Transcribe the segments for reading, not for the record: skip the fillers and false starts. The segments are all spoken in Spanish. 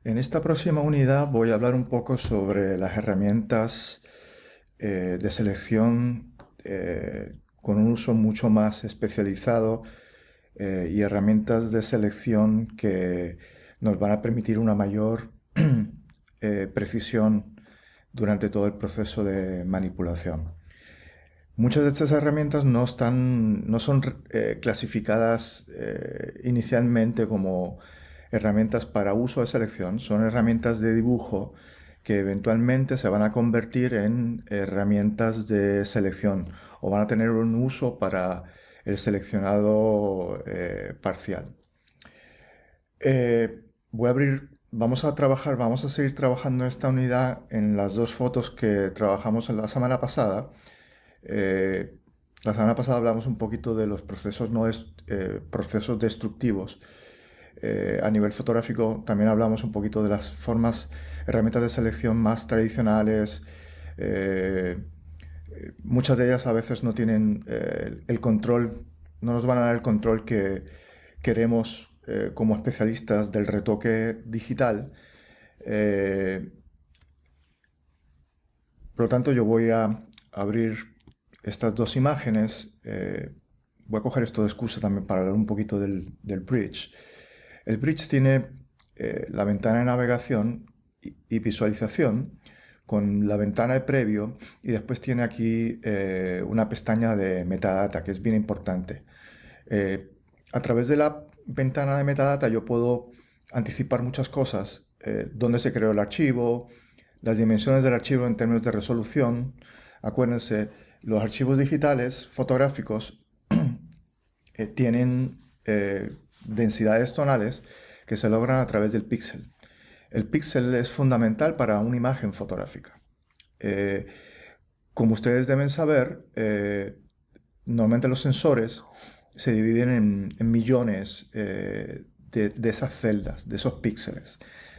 En esta próxima unidad voy a hablar un poco sobre las herramientas de selección con un uso mucho más especializado y herramientas de selección que nos van a permitir una mayor precisión durante todo el proceso de manipulación. Muchas de estas herramientas no son clasificadas inicialmente como herramientas para uso de selección, son herramientas de dibujo que eventualmente se van a convertir en herramientas de selección o van a tener un uso para el seleccionado parcial. Vamos a seguir trabajando en esta unidad en las dos fotos que trabajamos en la semana pasada. eh, la semana pasada hablamos un poquito de los procesos, procesos destructivos. A nivel fotográfico también hablamos un poquito de las herramientas de selección más tradicionales. Eh, Muchas de ellas a veces no tienen el control, no nos van a dar el control que queremos como especialistas del retoque digital. Eh, por lo tanto, yo voy a abrir estas dos imágenes. Voy a coger esto de excusa también para hablar un poquito del bridge. El bridge tiene la ventana de navegación y visualización con la ventana de previo y después tiene aquí una pestaña de metadata que es bien importante. Eh, a través de la ventana de metadata yo puedo anticipar muchas cosas, dónde se creó el archivo, las dimensiones del archivo en términos de resolución. Acuérdense, los archivos digitales fotográficos tienen densidades tonales que se logran a través del píxel. El píxel es fundamental para una imagen fotográfica. Eh, Como ustedes deben saber, normalmente los sensores se dividen en millones de esas celdas, de esos píxeles.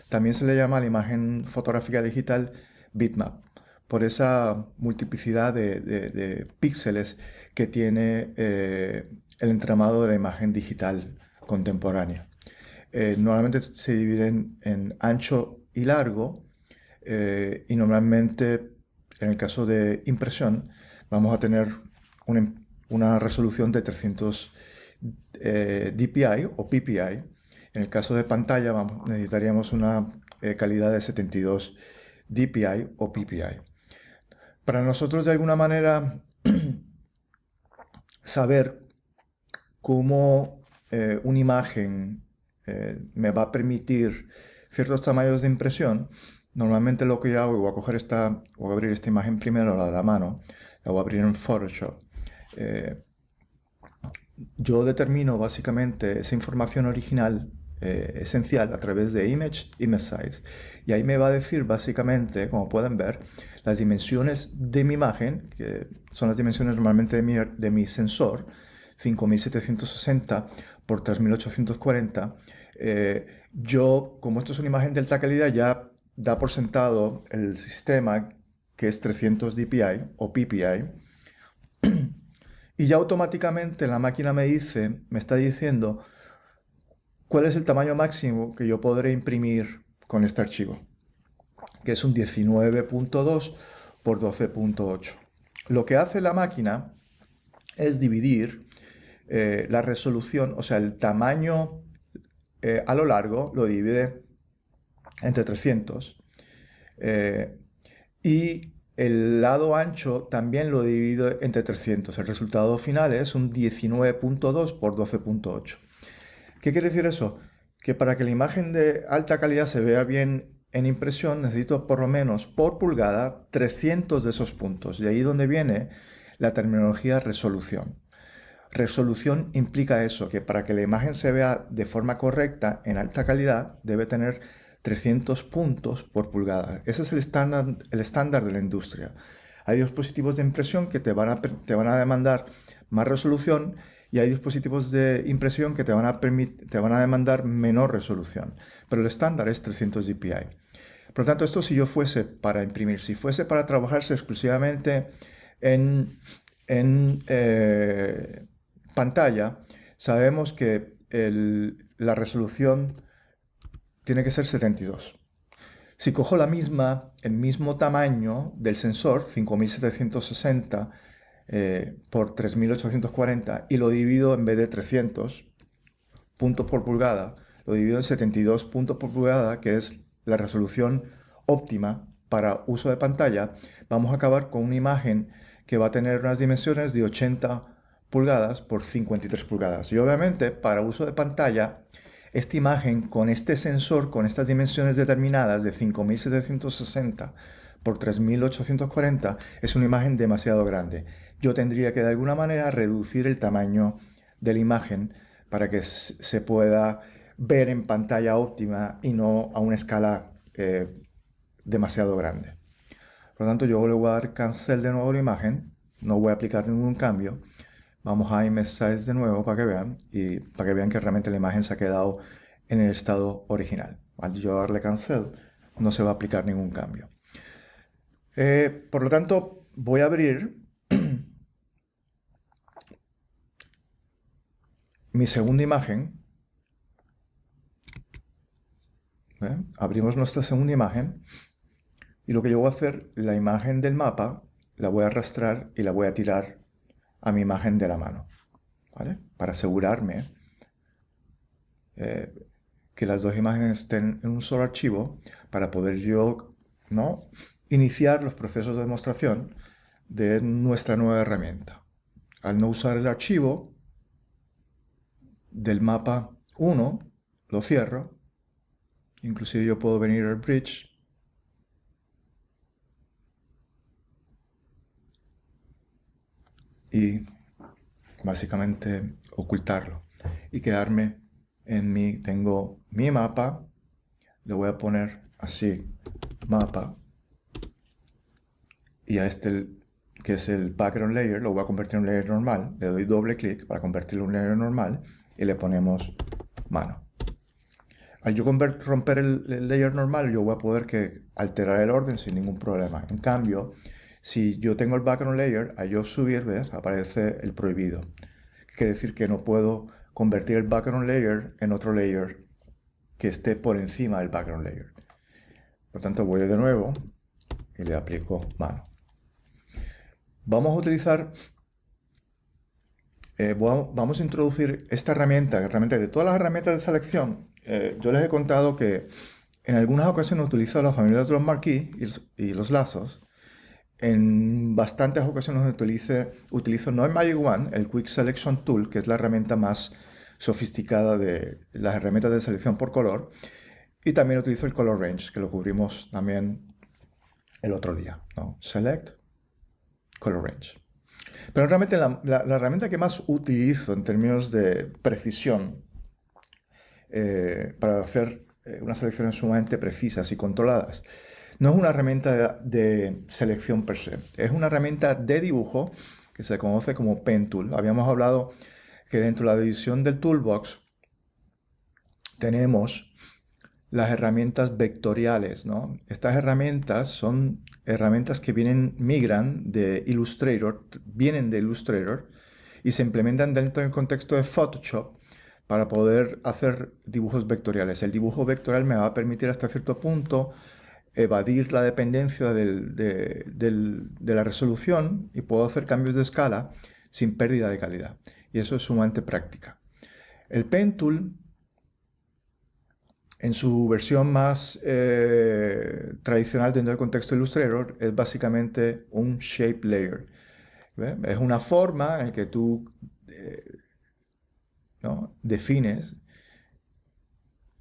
También se le llama a la imagen fotográfica digital bitmap, por esa multiplicidad de píxeles que tiene el entramado de la imagen digital contemporánea. Normalmente se dividen en ancho y largo y normalmente en el caso de impresión vamos a tener una resolución de 300 dpi o ppi. En el caso de pantalla necesitaríamos una calidad de 72 dpi o ppi. Para nosotros de alguna manera saber cómo una imagen me va a permitir ciertos tamaños de impresión, normalmente lo que yo hago, voy a abrir esta imagen primero, la de la mano, la voy a abrir en Photoshop. Eh, yo determino básicamente esa información original esencial a través de Image Size. Y ahí me va a decir básicamente, como pueden ver, las dimensiones de mi imagen, que son las dimensiones normalmente de mi sensor, 5760 por 3840. Como esto es una imagen de alta calidad, ya da por sentado el sistema que es 300 dpi o ppi, y ya automáticamente la máquina me está diciendo cuál es el tamaño máximo que yo podré imprimir con este archivo, que es un 19.2 por 12.8. Lo que hace la máquina es dividir la resolución, o sea, el tamaño a lo largo lo divide entre 300 y el lado ancho también lo divide entre 300. El resultado final es un 19.2 por 12.8. ¿Qué quiere decir eso? Que para que la imagen de alta calidad se vea bien en impresión necesito por lo menos por pulgada 300 de esos puntos. De ahí donde viene la terminología resolución. Resolución implica eso, que para que la imagen se vea de forma correcta en alta calidad debe tener 300 puntos por pulgada. Ese es el estándar de la industria. Hay dispositivos de impresión que te van a demandar más resolución y hay dispositivos de impresión que te van a demandar menor resolución. Pero el estándar es 300 dpi. Por lo tanto, esto si yo fuese para imprimir, si fuese para trabajarse exclusivamente en, en pantalla, sabemos que la resolución tiene que ser 72. Si cojo el mismo tamaño del sensor, 5760 por 3840, y lo divido en vez de 300 puntos por pulgada, lo divido en 72 puntos por pulgada, que es la resolución óptima para uso de pantalla, vamos a acabar con una imagen que va a tener unas dimensiones de 80 pulgadas por 53 pulgadas. Y obviamente, para uso de pantalla, esta imagen con este sensor, con estas dimensiones determinadas de 5760 por 3840, es una imagen demasiado grande. Yo tendría que de alguna manera reducir el tamaño de la imagen para que se pueda ver en pantalla óptima y no a una escala demasiado grande. Por lo tanto, yo le voy a dar cancel de nuevo la imagen, no voy a aplicar ningún cambio. Vamos a image size de nuevo para que vean y para que vean que realmente la imagen se ha quedado en el estado original. Al yo darle cancel, no se va a aplicar ningún cambio. Por lo tanto, voy a abrir mi segunda imagen. Abrimos nuestra segunda imagen y lo que yo voy a hacer, la imagen del mapa la voy a arrastrar y la voy a tirar a mi imagen de la mano, ¿vale? Para asegurarme que las dos imágenes estén en un solo archivo para poder yo, ¿no?, iniciar los procesos de demostración de nuestra nueva herramienta. Al no usar el archivo del mapa 1, lo cierro. Inclusive yo puedo venir al bridge y básicamente ocultarlo y quedarme en tengo mi mapa, le voy a poner así, mapa, y a este que es el background layer, lo voy a convertir en un layer normal, le doy doble clic para convertirlo en un layer normal y le ponemos mano. Al yo romper el layer normal, yo voy a poder alterar el orden sin ningún problema. En cambio, si yo tengo el background layer, al yo subir, ¿ves?, aparece el prohibido. Quiere decir que no puedo convertir el background layer en otro layer que esté por encima del background layer. Por lo tanto, voy de nuevo y le aplico mano. Vamos a utilizar, vamos a introducir esta herramienta, de todas las herramientas de selección. Yo les he contado que en algunas ocasiones utilizo la familia de los marquee y los lazos. En bastantes ocasiones utilizo no el Magic Wand, el Quick Selection Tool, que es la herramienta más sofisticada de las herramientas de selección por color. Y también utilizo el Color Range, que lo cubrimos también el otro día, ¿no? Select, Color Range. Pero realmente la herramienta que más utilizo en términos de precisión para hacer unas selecciones sumamente precisas y controladas, no es una herramienta de selección per se, es una herramienta de dibujo que se conoce como Pen Tool. Habíamos hablado que dentro de la división del Toolbox tenemos las herramientas vectoriales, ¿no? Estas herramientas son herramientas que migran de Illustrator, vienen de Illustrator y se implementan dentro del contexto de Photoshop para poder hacer dibujos vectoriales. El dibujo vectorial me va a permitir hasta cierto punto evadir la dependencia de la resolución y puedo hacer cambios de escala sin pérdida de calidad. Y eso es sumamente práctica. El Pen Tool, en su versión más tradicional dentro del contexto de Illustrator, es básicamente un shape layer. ¿Ve? Es una forma en la que tú ¿no?, defines,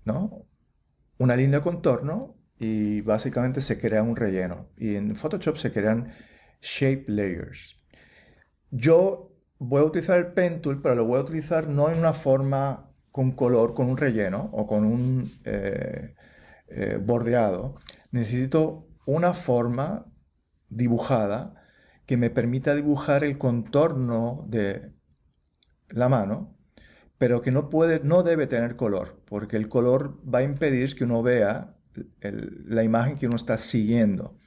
¿no?, una línea de contorno y básicamente se crea un relleno. Y en Photoshop se crean shape layers. Yo voy a utilizar el Pen Tool, pero lo voy a utilizar no en una forma con color, con un relleno o con un bordeado. Necesito una forma dibujada que me permita dibujar el contorno de la mano, pero que no debe tener color, porque el color va a impedir que uno vea la imagen que uno está siguiendo.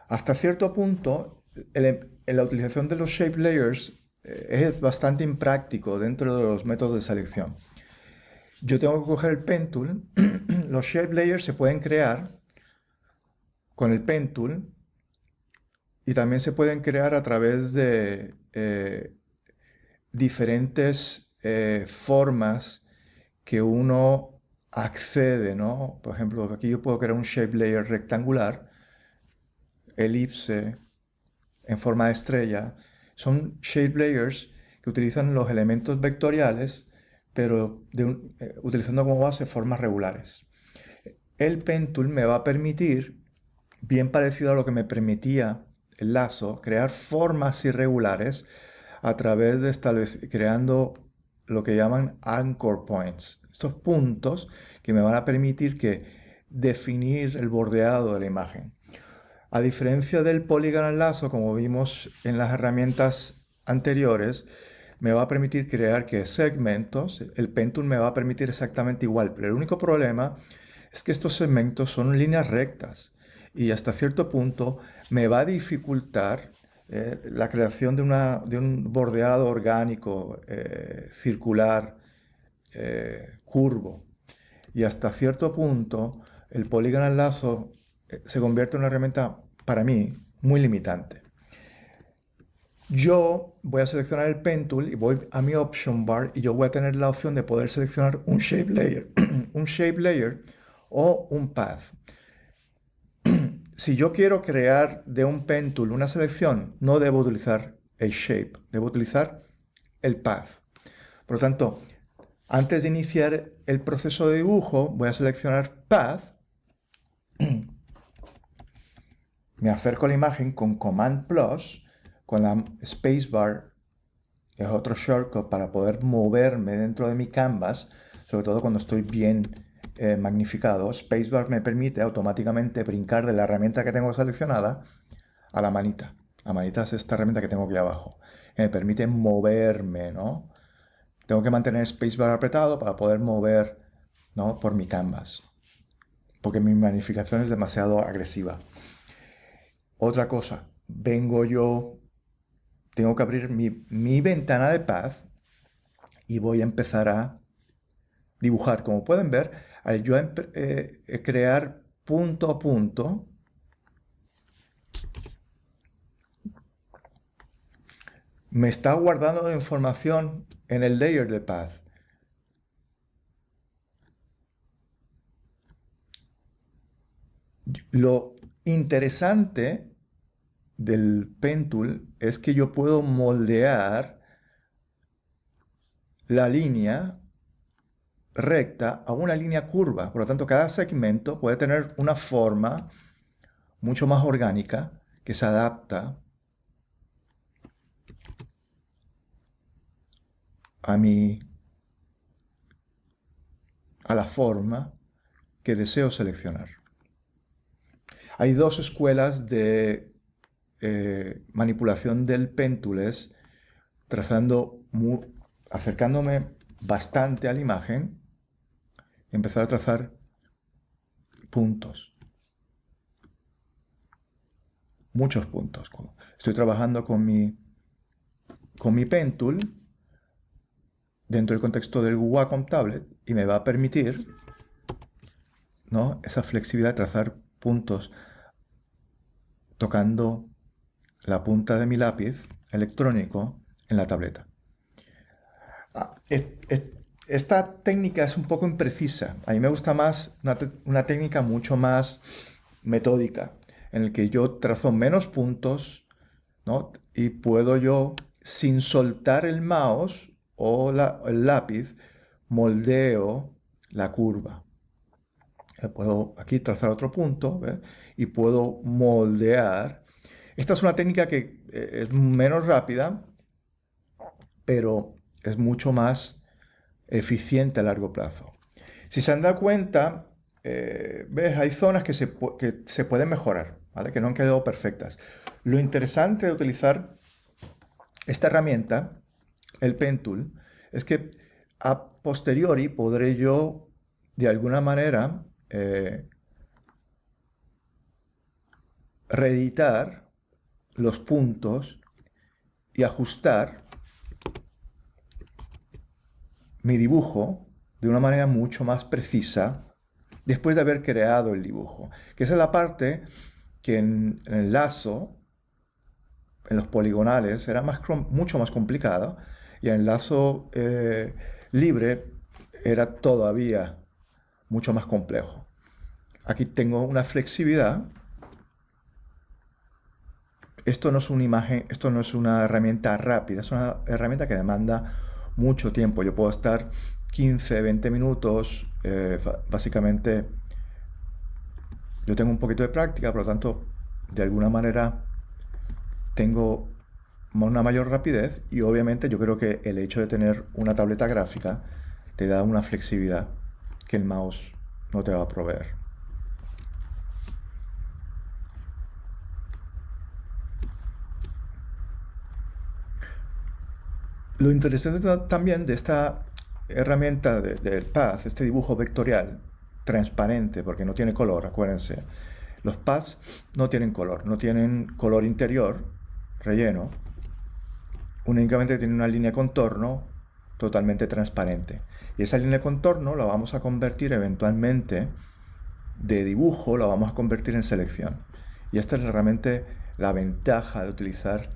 Hasta cierto punto, la utilización de los shape layers es bastante impráctico dentro de los métodos de selección. yo tengo que coger el Pen Tool. Los shape layers se pueden crear con el Pen Tool y también se pueden crear a través de diferentes formas que uno accede, ¿no? Por ejemplo, aquí yo puedo crear un shape layer rectangular, elipse, en forma de estrella. Son shape layers que utilizan los elementos vectoriales, pero utilizando como base formas regulares. El Pen Tool me va a permitir, bien parecido a lo que me permitía el lazo, crear formas irregulares a través de creando lo que llaman anchor points. Estos puntos que me van a permitir definir el bordeado de la imagen. A diferencia del polygonal lazo, como vimos en las herramientas anteriores, me va a permitir crear segmentos. El Pen Tool me va a permitir exactamente igual, pero el único problema es que estos segmentos son líneas rectas y hasta cierto punto me va a dificultar la creación de un bordeado orgánico, circular, curvo. Y hasta cierto punto el polygonal lazo se convierte en una herramienta, para mí, muy limitante. Yo voy a seleccionar el Pen Tool y voy a mi Option Bar y yo voy a tener la opción de poder seleccionar un Shape Layer, un Shape Layer o un Path. Si yo quiero crear de un Pen Tool una selección, no debo utilizar el Shape, debo utilizar el Path. Por lo tanto, antes de iniciar el proceso de dibujo, voy a seleccionar Path. Me acerco a la imagen con Command Plus, con la Spacebar, que es otro shortcut para poder moverme dentro de mi canvas, sobre todo cuando estoy bien magnificado. Spacebar me permite automáticamente brincar de la herramienta que tengo seleccionada a la manita. La manita es esta herramienta que tengo aquí abajo, que me permite moverme, ¿no? Tengo que mantener Spacebar apretado para poder mover, ¿no?, por mi canvas, porque mi magnificación es demasiado agresiva. Otra cosa, tengo que abrir mi ventana de Path y voy a empezar a dibujar. Como pueden ver, al yo crear punto a punto, me está guardando información en el layer de Path. Lo interesante del Pen Tool es que yo puedo moldear la línea recta a una línea curva. Por lo tanto, cada segmento puede tener una forma mucho más orgánica que se adapta a la forma que deseo seleccionar. Hay dos escuelas de manipulación del Pen Tool, acercándome bastante a la imagen y empezar a trazar puntos. Muchos puntos. Estoy trabajando con mi Pen Tool dentro del contexto del Wacom Tablet y me va a permitir, ¿no?, esa flexibilidad de trazar puntos tocando la punta de mi lápiz electrónico en la tableta. Esta técnica es un poco imprecisa. A mí me gusta más una técnica mucho más metódica, en la que yo trazo menos puntos, ¿no?, y puedo yo, sin soltar el mouse o el lápiz, moldeo la curva. Puedo aquí trazar otro punto, ¿ves?, y puedo moldear. Esta es una técnica que es menos rápida, pero es mucho más eficiente a largo plazo. Si se han dado cuenta, ¿ves?, hay zonas que se pueden mejorar, ¿vale?, que no han quedado perfectas. Lo interesante de utilizar esta herramienta, el Pen Tool, es que a posteriori podré yo, de alguna manera, reeditar los puntos y ajustar mi dibujo de una manera mucho más precisa después de haber creado el dibujo. Que esa es la parte que en el lazo, en los poligonales, era mucho más complicada, y en el lazo libre era todavía mucho más complejo. Aquí tengo una flexibilidad. Esto no es una imagen, esto no es una herramienta rápida, es una herramienta que demanda mucho tiempo. Yo puedo estar 15, 20 minutos, básicamente yo tengo un poquito de práctica, por lo tanto, de alguna manera tengo una mayor rapidez, y obviamente yo creo que el hecho de tener una tableta gráfica te da una flexibilidad que el mouse no te va a proveer. Lo interesante también de esta herramienta del Path, este dibujo vectorial transparente, porque no tiene color, acuérdense. Los paths no tienen color interior, relleno, únicamente tienen una línea de contorno totalmente transparente. Y esa línea de contorno la vamos a convertir eventualmente de dibujo, la vamos a convertir en selección. Y esta es realmente la ventaja de utilizar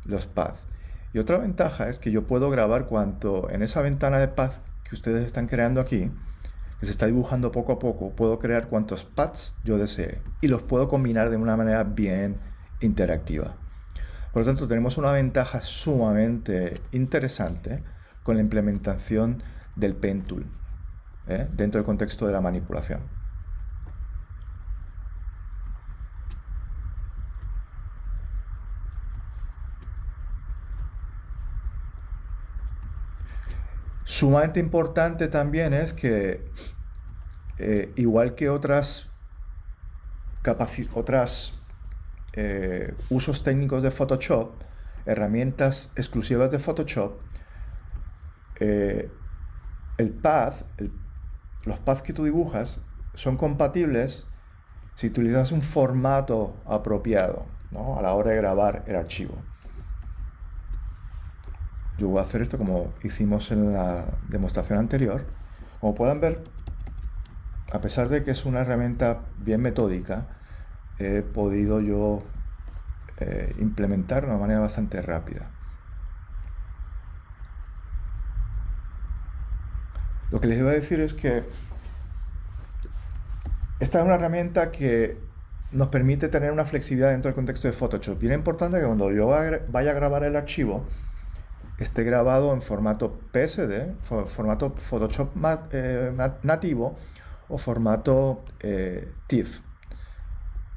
los paths. Y otra ventaja es que yo puedo grabar cuanto en esa ventana de path que ustedes están creando aquí, que se está dibujando poco a poco, puedo crear cuantos paths yo desee y los puedo combinar de una manera bien interactiva. Por lo tanto, tenemos una ventaja sumamente interesante con la implementación del Pen Tool, dentro del contexto de la manipulación. Sumamente importante también es que, igual que otras usos técnicos de Photoshop, herramientas exclusivas de Photoshop, eh, el path, los paths que tú dibujas son compatibles si utilizas un formato apropiado, ¿no?, a la hora de grabar el archivo. Yo voy a hacer esto como hicimos en la demostración anterior. Como pueden ver, a pesar de que es una herramienta bien metódica, he podido yo implementar de una manera bastante rápida. Lo que les iba a decir es que esta es una herramienta que nos permite tener una flexibilidad dentro del contexto de Photoshop. Bien importante que cuando yo vaya a grabar el archivo, esté grabado en formato PSD, formato Photoshop nativo, o formato TIFF,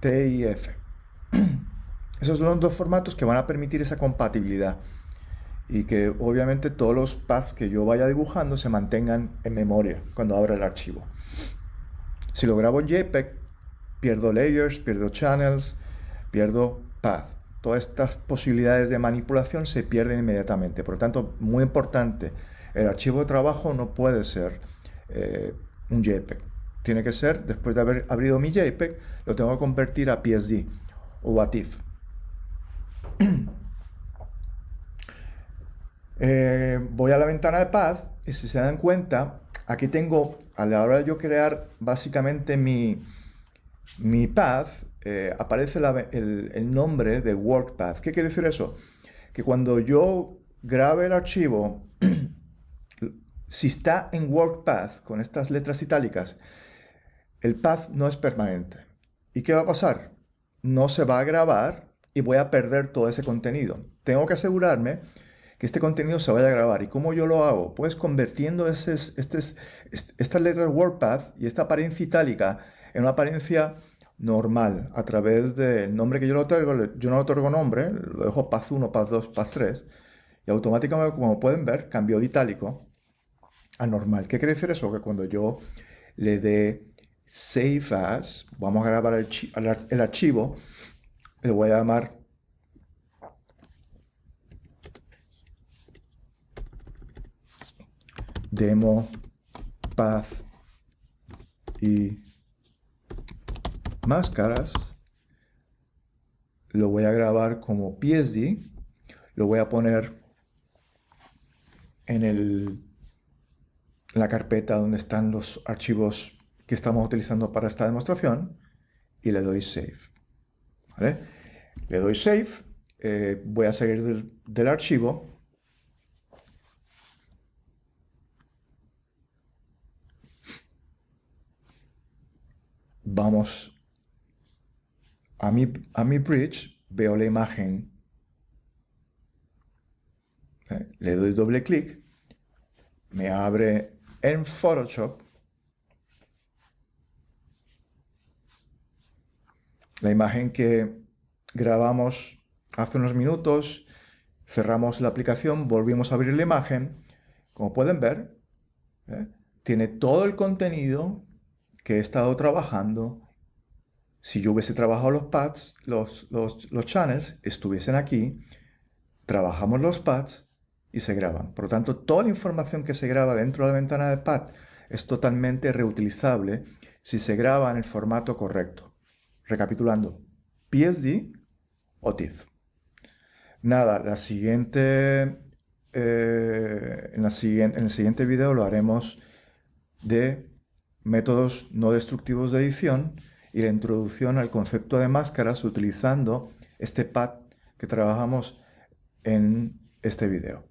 TIF. Esos son los dos formatos que van a permitir esa compatibilidad, y que obviamente todos los paths que yo vaya dibujando se mantengan en memoria cuando abra el archivo. Si lo grabo en JPEG, pierdo layers, pierdo channels, pierdo path. Todas estas posibilidades de manipulación se pierden inmediatamente. Por lo tanto, muy importante, el archivo de trabajo no puede ser un JPEG. Tiene que ser, después de haber abrido mi JPEG, lo tengo que convertir a PSD o a TIFF. Voy a la ventana de Path, y si se dan cuenta, aquí tengo, a la hora de yo crear básicamente mi path, aparece el nombre de WorkPath. ¿Qué quiere decir eso? Que cuando yo grabe el archivo, si está en WorkPath con estas letras itálicas, el path no es permanente. ¿Y qué va a pasar? No se va a grabar y voy a perder todo ese contenido. Tengo que asegurarme que este contenido se vaya a grabar. ¿Y cómo yo lo hago? Pues convirtiendo estas letras WordPath y esta apariencia itálica en una apariencia normal a través del nombre que yo le otorgo. Yo no le otorgo nombre, lo dejo Path 1, Path 2, Path 3, y automáticamente, como pueden ver, cambió de itálico a normal. ¿Qué quiere decir eso? Que cuando yo le dé Save As, vamos a grabar el archivo, le voy a llamar demo path y máscaras. Lo voy a grabar como PSD, lo voy a poner en la carpeta donde están los archivos que estamos utilizando para esta demostración y le doy Save. ¿Vale? Le doy Save, voy a seguir del archivo. Vamos a mi bridge, veo la imagen, le doy doble clic, me abre en Photoshop la imagen que grabamos hace unos minutos, cerramos la aplicación, volvimos a abrir la imagen. Como pueden ver, tiene todo el contenido que he estado trabajando. Si yo hubiese trabajado los pads, los channels, estuviesen aquí, trabajamos los pads y se graban. Por lo tanto, toda la información que se graba dentro de la ventana de pad es totalmente reutilizable si se graba en el formato correcto. Recapitulando, PSD o TIFF. Nada, en el siguiente video lo haremos de métodos no destructivos de edición y la introducción al concepto de máscaras utilizando este pad que trabajamos en este video.